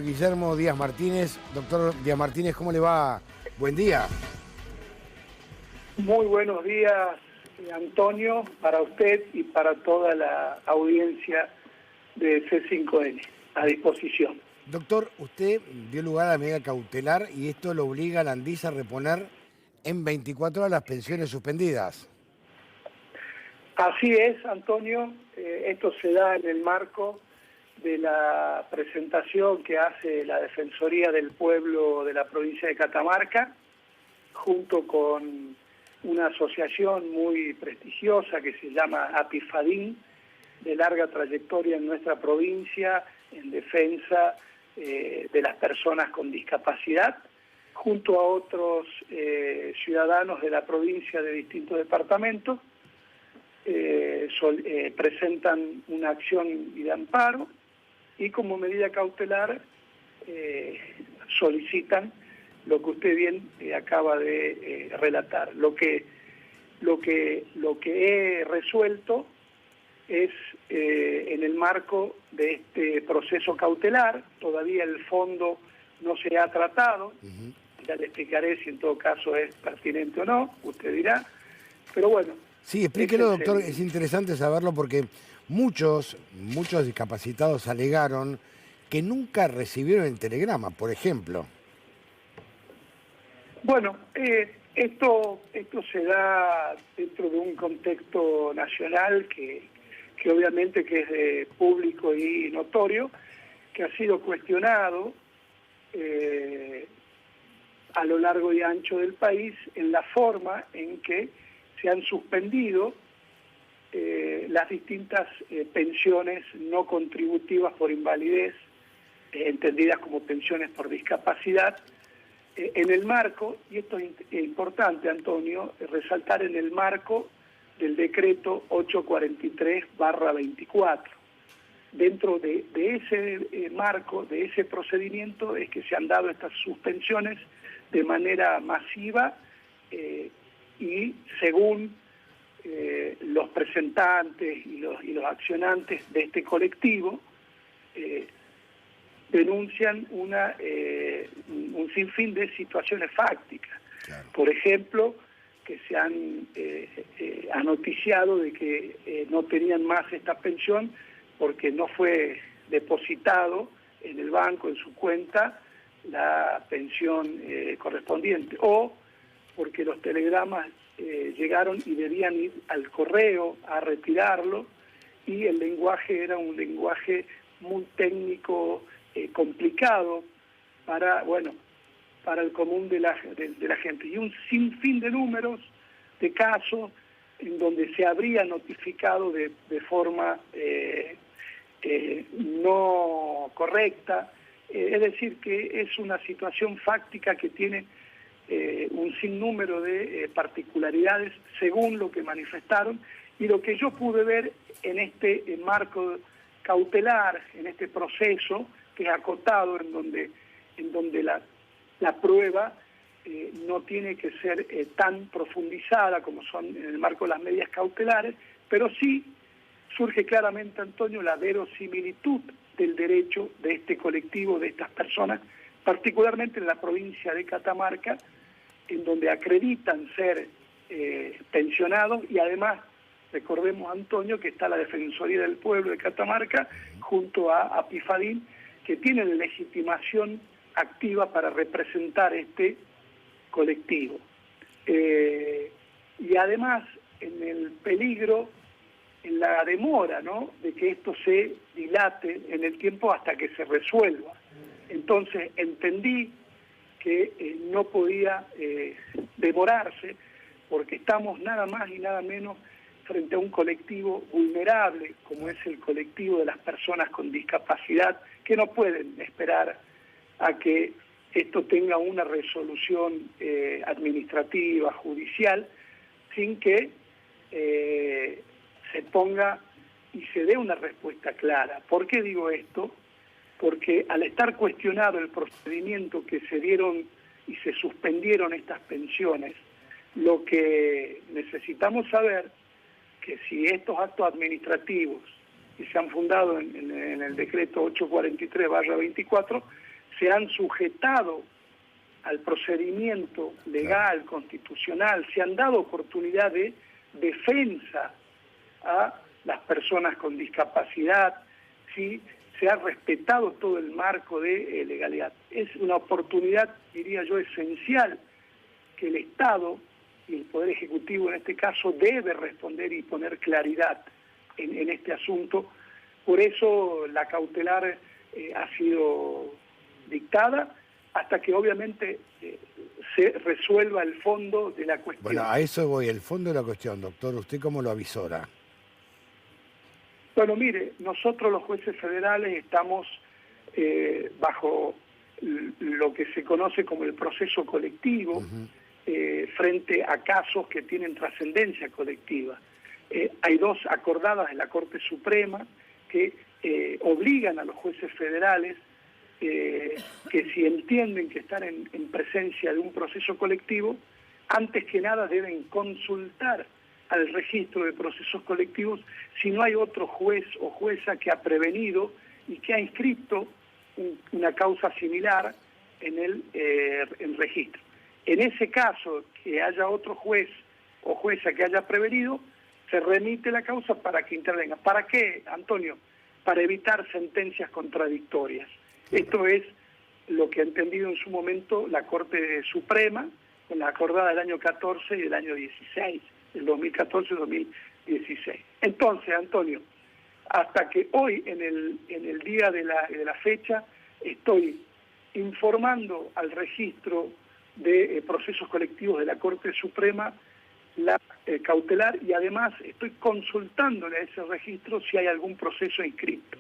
Guillermo Díaz Martínez. Doctor Díaz Martínez, ¿cómo le va? Buen día. Muy buenos días, Antonio, para usted y para toda la audiencia de C5N. A disposición. Doctor, usted dio lugar a la medida cautelar y esto lo obliga a la ANDIS a reponer en 24 horas las pensiones suspendidas. Así es, Antonio. Esto se da en el marco de la presentación que hace la Defensoría del Pueblo de la provincia de Catamarca, junto con una asociación muy prestigiosa que se llama APIFADIN, de larga trayectoria en nuestra provincia en defensa de las personas con discapacidad, junto a otros ciudadanos de la provincia de distintos departamentos. Presentan una acción de amparo y como medida cautelar solicitan lo que usted bien acaba de relatar. Lo que he resuelto es en el marco de este proceso cautelar. Todavía el fondo no se ha tratado. Ya le explicaré si en todo caso es pertinente o no, usted dirá, pero bueno. Sí, explíquelo, doctor, es interesante saberlo porque muchos discapacitados alegaron que nunca recibieron el telegrama, por ejemplo. Bueno, esto se da dentro de un contexto nacional que obviamente que es público y notorio, que ha sido cuestionado a lo largo y ancho del país en la forma en que se han suspendido las distintas pensiones no contributivas por invalidez, entendidas como pensiones por discapacidad, en el marco, y esto es importante, Antonio, resaltar en el marco del decreto 843/24. Dentro de ese marco, de ese procedimiento, es que se han dado estas suspensiones de manera masiva y según los presentantes y los accionantes de este colectivo, denuncian un sinfín de situaciones fácticas. Claro. Por ejemplo, que se han noticiado de que no tenían más esta pensión porque no fue depositado en el banco, en su cuenta, la pensión correspondiente, o porque los telegramas llegaron y debían ir al correo a retirarlo, y el lenguaje era un lenguaje muy técnico, complicado para el común de la gente, y un sinfín de números de casos en donde se habría notificado de forma no correcta, es decir, que es una situación fáctica que tiene un sinnúmero de particularidades según lo que manifestaron, y lo que yo pude ver en este marco cautelar, en este proceso que es acotado, en donde la prueba no tiene que ser tan profundizada como son en el marco de las medidas cautelares, pero sí surge claramente, Antonio, la verosimilitud del derecho de este colectivo, de estas personas, particularmente en la provincia de Catamarca, en donde acreditan ser pensionados, y además, recordemos, Antonio, que está la Defensoría del Pueblo de Catamarca, junto a APIFADIN, que tienen legitimación activa para representar este colectivo. Y además, en el peligro, en la demora, ¿no?, de que esto se dilate en el tiempo hasta que se resuelva. Entonces entendí que no podía demorarse, porque estamos nada más y nada menos frente a un colectivo vulnerable, como es el colectivo de las personas con discapacidad, que no pueden esperar a que esto tenga una resolución administrativa, judicial, sin que se ponga y se dé una respuesta clara. ¿Por qué digo esto? Porque al estar cuestionado el procedimiento que se dieron y se suspendieron estas pensiones, lo que necesitamos saber que si estos actos administrativos que se han fundado en el decreto 843/24 se han sujetado al procedimiento legal, constitucional, se han dado oportunidad de defensa a las personas con discapacidad, ¿sí? Se ha respetado todo el marco de legalidad. Es una oportunidad, diría yo, esencial que el Estado y el Poder Ejecutivo en este caso debe responder y poner claridad en este asunto. Por eso la cautelar ha sido dictada hasta que obviamente se resuelva el fondo de la cuestión. Bueno, a eso voy, el fondo de la cuestión, doctor. ¿Usted cómo lo avisora? Bueno, mire, nosotros los jueces federales estamos bajo lo que se conoce como el proceso colectivo, frente a casos que tienen trascendencia colectiva. Hay dos acordadas de la Corte Suprema que obligan a los jueces federales que si entienden que están en presencia de un proceso colectivo, antes que nada deben consultar al registro de procesos colectivos si no hay otro juez o jueza que ha prevenido y que ha inscrito una causa similar en el registro. En ese caso, que haya otro juez o jueza que haya prevenido, se remite la causa para que intervenga. ¿Para qué, Antonio? Para evitar sentencias contradictorias. Esto es lo que ha entendido en su momento la Corte Suprema, con la acordada del año 14 y del año 16, del 2014 y 2016. Entonces, Antonio, hasta que hoy, en el día de la fecha, estoy informando al registro de procesos colectivos de la Corte Suprema la cautelar, y además estoy consultándole a ese registro si hay algún proceso inscrito.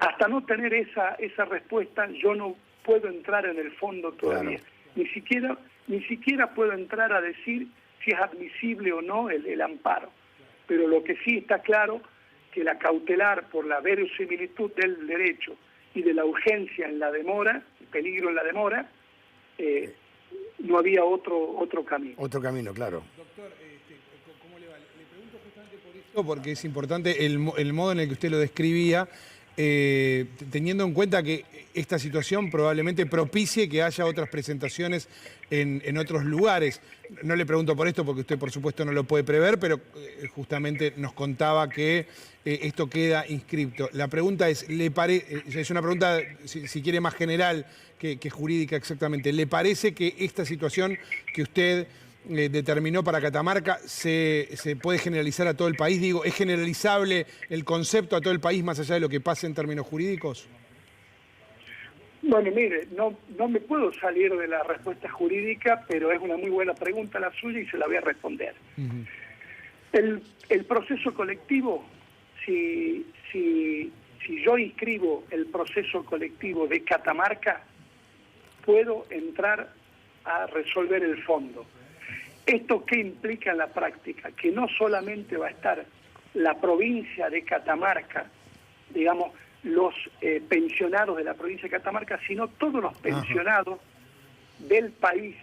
Hasta no tener esa respuesta, yo no puedo entrar en el fondo todavía. Claro. Ni siquiera puedo entrar a decir si es admisible o no el amparo. Pero lo que sí está claro, que la cautelar por la verosimilitud del derecho y de la urgencia en la demora, el peligro en la demora, no había otro camino. Otro camino, claro. Doctor, ¿cómo le va? Le pregunto justamente por esto, porque es importante el modo en el que usted lo describía, teniendo en cuenta que esta situación probablemente propicie que haya otras presentaciones en otros lugares. No le pregunto por esto porque usted por supuesto no lo puede prever, pero justamente nos contaba que esto queda inscripto. La pregunta es, es una pregunta, si quiere, más general que jurídica exactamente. ¿Le parece que esta situación que usted determinó para Catamarca se puede generalizar a todo el país? Digo, ¿es generalizable el concepto a todo el país más allá de lo que pase en términos jurídicos? Bueno, mire, no me puedo salir de la respuesta jurídica, pero es una muy buena pregunta la suya y se la voy a responder. El proceso colectivo, si yo inscribo el proceso colectivo de Catamarca, puedo entrar a resolver el fondo. ¿Esto qué implica en la práctica? Que no solamente va a estar la provincia de Catamarca, digamos, los pensionados de la provincia de Catamarca, sino todos los pensionados del país,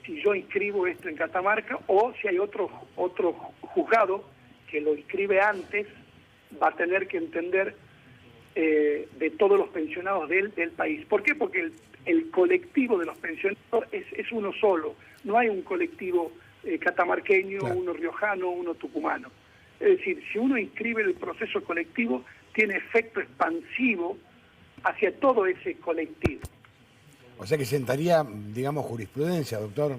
si yo inscribo esto en Catamarca, o si hay otro juzgado que lo inscribe antes, va a tener que entender de todos los pensionados del país. ¿Por qué? Porque el colectivo de los pensionados es uno solo, no hay un colectivo catamarqueño, claro, uno riojano, uno tucumano. Es decir, si uno inscribe el proceso colectivo, tiene efecto expansivo hacia todo ese colectivo. O sea que sentaría, digamos, jurisprudencia, doctor.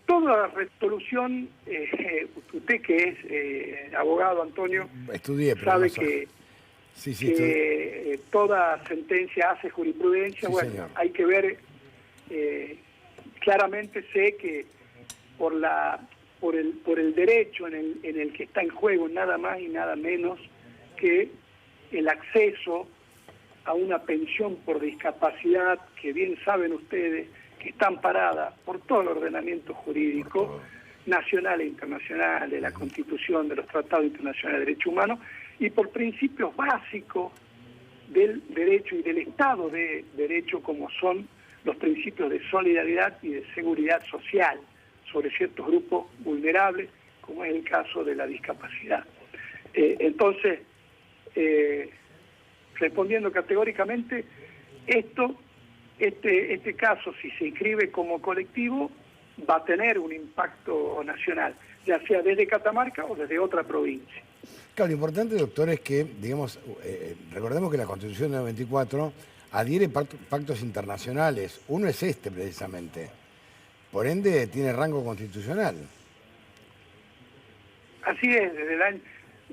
Toda resolución, usted que es abogado, Antonio, estudié, pero sabe no que, sí, que toda sentencia hace jurisprudencia. Sí, bueno, señor. Hay que ver, claramente sé que por el derecho en el que está en juego nada más y nada menos que el acceso a una pensión por discapacidad, que bien saben ustedes que está amparada por todo el ordenamiento jurídico nacional e internacional, de la Constitución, de los tratados internacionales de derechos humanos, y por principios básicos del derecho y del Estado de Derecho, como son los principios de solidaridad y de seguridad social sobre ciertos grupos vulnerables, como es el caso de la discapacidad. Entonces, respondiendo categóricamente, este caso, si se inscribe como colectivo, va a tener un impacto nacional, ya sea desde Catamarca o desde otra provincia. Claro, lo importante, doctor, es que, digamos, recordemos que la Constitución del 94 adhiere pactos internacionales. Uno es este, precisamente. Por ende, tiene rango constitucional. Así es, desde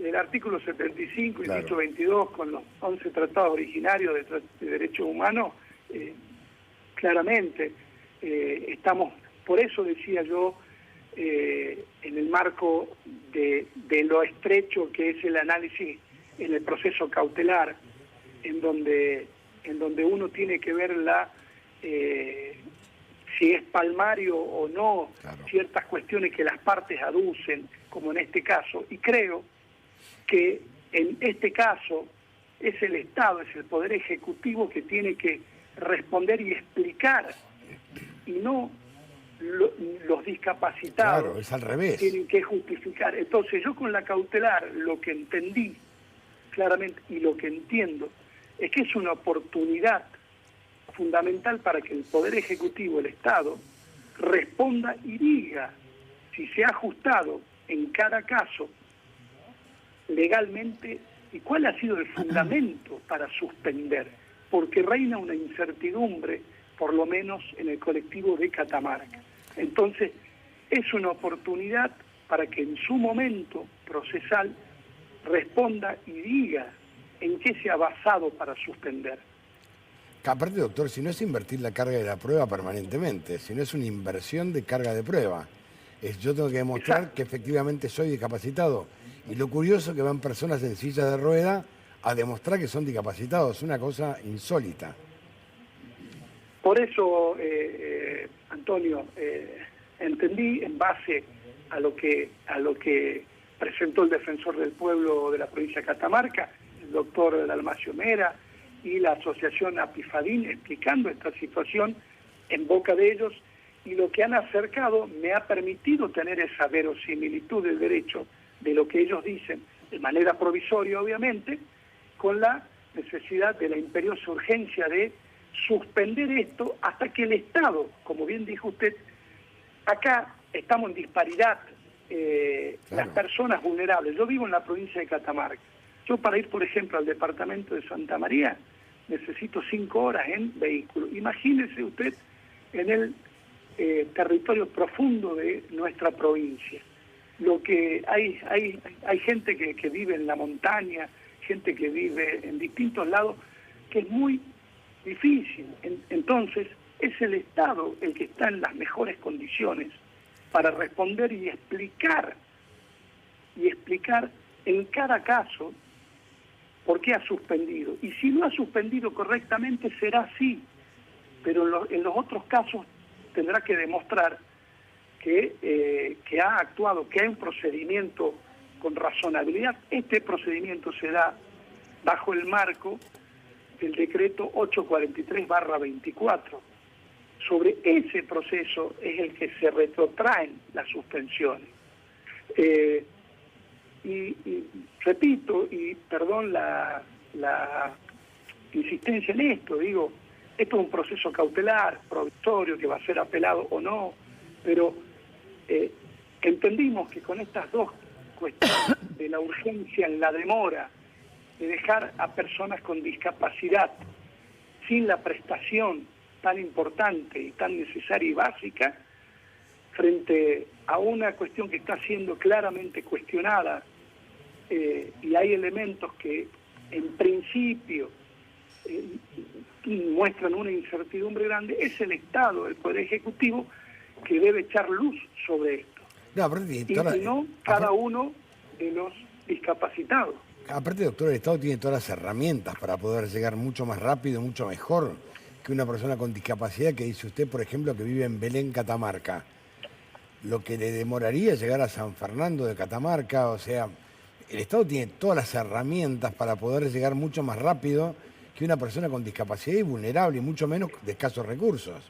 el artículo 75 y Claro. dicho 22, con los 11 tratados originarios de derechos humanos, claramente estamos, por eso decía yo, en el marco de lo estrecho que es el análisis en el proceso cautelar, en donde uno tiene que ver si es palmario o no, Claro. ciertas cuestiones que las partes aducen, como en este caso, y creo que en este caso es el Estado, es el Poder Ejecutivo que tiene que responder y explicar, y no los discapacitados. Claro, es al revés. Tienen que justificar. Entonces yo con la cautelar lo que entendí claramente y lo que entiendo es que es una oportunidad fundamental para que el Poder Ejecutivo, el Estado, responda y diga si se ha ajustado en cada caso legalmente y cuál ha sido el fundamento para suspender, porque reina una incertidumbre, por lo menos en el colectivo de Catamarca. Entonces, es una oportunidad para que en su momento procesal responda y diga en qué se ha basado para suspender. Aparte, doctor, si no es invertir la carga de la prueba permanentemente, si no es una inversión de carga de prueba. Yo tengo que demostrar Exacto. que efectivamente soy discapacitado. Y lo curioso es que van personas en silla de rueda a demostrar que son discapacitados, una cosa insólita. Por eso, Antonio, entendí en base a lo que presentó el defensor del pueblo de la provincia de Catamarca, el doctor Dalmacio Mera, y la asociación Apifadín, explicando esta situación en boca de ellos, y lo que han acercado me ha permitido tener esa verosimilitud del derecho de lo que ellos dicen, de manera provisoria obviamente, con la necesidad de la imperiosa urgencia de suspender esto hasta que el Estado, como bien dijo usted, acá estamos en disparidad, las personas vulnerables. Yo vivo en la provincia de Catamarca. Yo para ir, por ejemplo, al departamento de Santa María, necesito 5 horas en vehículo. Imagínese usted en el territorio profundo de nuestra provincia. Lo que hay gente que vive en la montaña, gente que vive en distintos lados, que es muy difícil. Entonces, es el Estado el que está en las mejores condiciones para responder y explicar en cada caso por qué ha suspendido. Y si no ha suspendido correctamente, será así. Pero en los otros casos tendrá que demostrar que ha actuado, que hay un procedimiento con razonabilidad. Este procedimiento se da bajo el marco del decreto 843/24. Sobre ese proceso es el que se retrotraen las suspensiones. Y repito, y perdón la insistencia en esto, digo, esto es un proceso cautelar, provisorio, que va a ser apelado o no, pero entendimos que con estas dos cuestiones de la urgencia en la demora, de dejar a personas con discapacidad sin la prestación tan importante y tan necesaria y básica, frente a una cuestión que está siendo claramente cuestionada, y hay elementos que en principio muestran una incertidumbre grande, es el Estado, el Poder Ejecutivo, que debe echar luz sobre esto. No, aparte, Y no cada uno de los discapacitados. Aparte, doctor, el Estado tiene todas las herramientas para poder llegar mucho más rápido, mucho mejor que una persona con discapacidad que dice usted, por ejemplo, que vive en Belén, Catamarca. Lo que le demoraría llegar a San Fernando de Catamarca, o sea, el Estado tiene todas las herramientas para poder llegar mucho más rápido que una persona con discapacidad y vulnerable, y mucho menos de escasos recursos.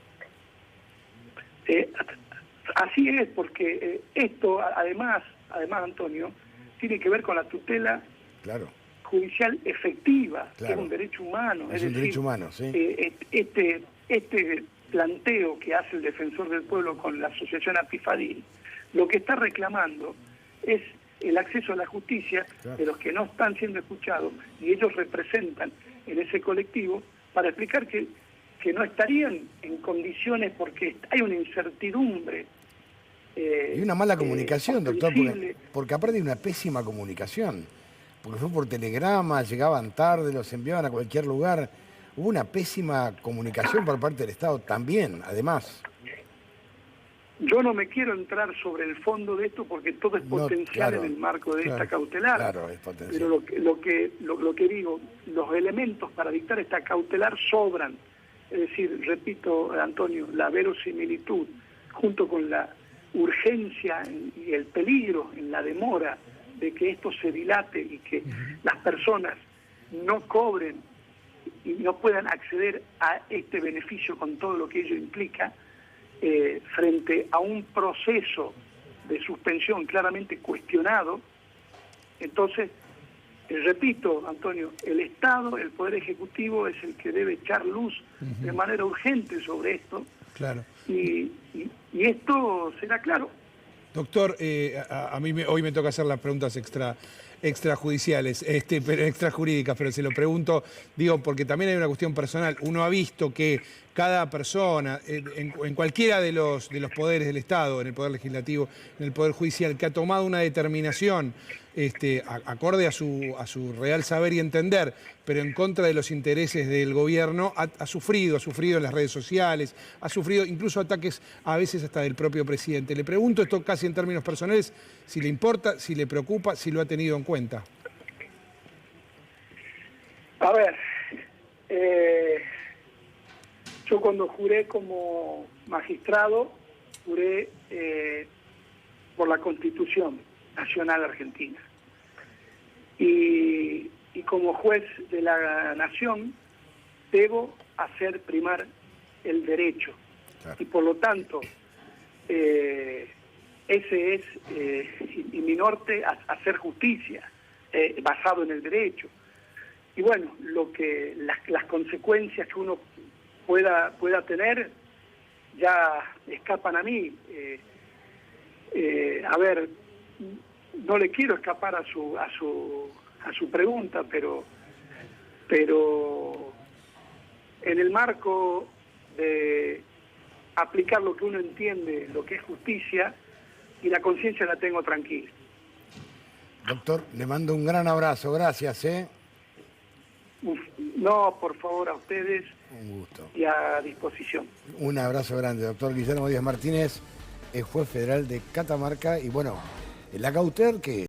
Así es, porque esto además, Antonio, tiene que ver con la tutela Claro. judicial efectiva, Claro. que es un derecho humano. Es un decir, derecho humano, sí. Este planteo que hace el Defensor del Pueblo con la asociación Apifadil, lo que está reclamando es el acceso a la justicia Claro. de los que no están siendo escuchados, y ellos representan en ese colectivo para explicar que no estarían en condiciones porque hay una incertidumbre. Y una mala comunicación, doctor, ostensible. porque aparte hay una pésima comunicación. Porque fue por telegrama, llegaban tarde, los enviaban a cualquier lugar. Hubo una pésima comunicación por parte del Estado también, además. Yo no me quiero entrar sobre el fondo de esto porque todo es No, potencial claro, en el marco de claro, esta cautelar. claro, es potencial. Pero lo que digo, los elementos para dictar esta cautelar sobran. Es decir, repito, Antonio, la verosimilitud junto con la urgencia y el peligro en la demora de que esto se dilate y que las personas no cobren y no puedan acceder a este beneficio con todo lo que ello implica, frente a un proceso de suspensión claramente cuestionado. Entonces, repito, Antonio, el Estado, el Poder Ejecutivo es el que debe echar luz de manera urgente sobre esto. Claro. Y esto será claro. Doctor, a mí hoy me toca hacer las preguntas extrajudiciales, pero extrajurídicas, pero se lo pregunto, digo, porque también hay una cuestión personal. Uno ha visto que cada persona, en cualquiera de los poderes del Estado, en el Poder Legislativo, en el Poder Judicial, que ha tomado una determinación acorde a su real saber y entender, pero en contra de los intereses del gobierno, ha sufrido en las redes sociales, ha sufrido incluso ataques a veces hasta del propio presidente. Le pregunto esto casi en términos personales, si le importa, si le preocupa, si lo ha tenido en cuenta. A ver, yo cuando juré como magistrado, juré por la Constitución Nacional Argentina. Y como juez de la nación, debo hacer primar el derecho. Claro. Y por lo tanto, ese es y mi norte, hacer justicia, basado en el derecho. Y bueno, las consecuencias que uno pueda tener ya escapan a mí. A ver, no le quiero escapar a su pregunta, pero en el marco de aplicar lo que uno entiende, lo que es justicia, y la conciencia la tengo tranquila. Doctor, le mando un gran abrazo, gracias, No, por favor, a ustedes. Un gusto. Y a disposición. Un abrazo grande, doctor Guillermo Díaz Martínez, es juez federal de Catamarca, y bueno, la cautelar que